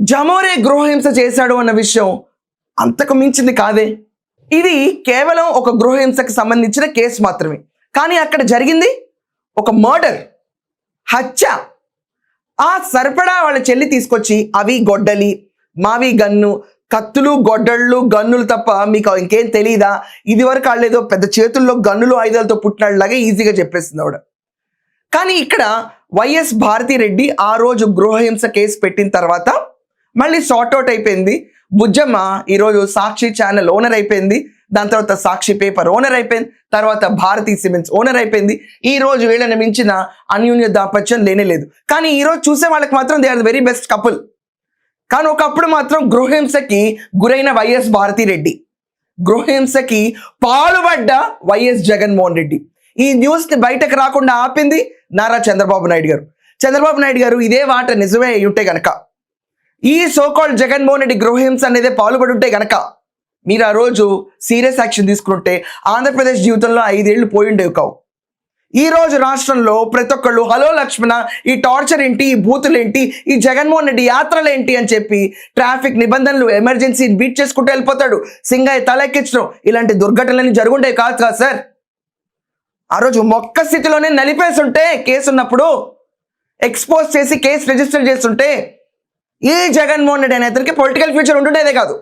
జమోరే గృహహింస చేశాడు అన్న విషయం అంతకు మించింది కాదే. ఇది కేవలం ఒక గృహహింసకు సంబంధించిన కేసు మాత్రమే. కానీ అక్కడ జరిగింది ఒక మర్డర్, హత్య. ఆ సరిపడా వాళ్ళ చెల్లి తీసుకొచ్చి అవి గొడ్డలి, మావి గన్ను, కత్తులు గొడ్డళ్ళు గన్నులు తప్ప మీకు ఇంకేం తెలియదా, ఇది వరకు వాళ్ళేదో పెద్ద చేతుల్లో గన్నులు ఆయుధాలతో పుట్టినలాగా ఈజీగా చెప్పేస్తుంది ఆవిడ. కానీ ఇక్కడ వైఎస్ భారతిరెడ్డి ఆ రోజు గృహహింస కేసు పెట్టిన తర్వాత మళ్ళీ సార్ట్అవుట్ అయిపోయింది. బుజ్జమ్మ ఈరోజు సాక్షి ఛానల్ ఓనర్ అయిపోయింది, దాని తర్వాత సాక్షి పేపర్ ఓనర్ అయిపోయింది, తర్వాత భారతీ సిమెంట్స్ ఓనర్ అయిపోయింది. ఈ రోజు వీళ్ళని మించిన అన్యోన్య దాపత్యం లేనేలేదు. కానీ ఈరోజు చూసే వాళ్ళకి మాత్రం they are the very best couple. కానీ ఒకప్పుడు మాత్రం గృహహింసకి గురైన వైఎస్ భారతిరెడ్డి, గృహహింసకి పాల్పడ్డ వైఎస్ జగన్మోహన్ రెడ్డి, ఈ న్యూస్ని బయటకు రాకుండా ఆపింది నారా చంద్రబాబు నాయుడు గారు. చంద్రబాబు నాయుడు గారు ఇదే మాట నిజమే ఉంటే గనక, ఈ సోకాల్డ్ జగన్మోహన్ రెడ్డి గృహహింస అనేది పాల్పడి ఉంటే గనక, మీరు ఆ రోజు సీరియస్ యాక్షన్ తీసుకుంటే ఆంధ్రప్రదేశ్ జీవితంలో 5 ఏళ్ళు పోయి ఉండేవి కావు. ఈ రోజు రాష్ట్రంలో ప్రతి ఒక్కళ్ళు హలో లక్ష్మణ, ఈ టార్చర్ ఏంటి, ఈ బూతులు ఏంటి, ఈ జగన్మోహన్ రెడ్డి యాత్రలు ఏంటి అని చెప్పి ట్రాఫిక్ నిబంధనలు, ఎమర్జెన్సీ బీట్ చేసుకుంటూ వెళ్ళిపోతాడు. సింగయ్య తలెక్కించడం, ఇలాంటి దుర్ఘటనలని జరుగుండే కాదు కదా సార్. ఆ రోజు మొక్క స్థితిలోనే నలిపేసి ఉంటే, కేసు ఉన్నప్పుడు ఎక్స్పోజ్ చేసి కేసు రిజిస్టర్ చేస్తుంటే ఈ జగన్మోహన్ రెడ్డి అనే అతనికి పొలిటికల్ ఫ్యూచర్ ఉంటుండేదే కాదు.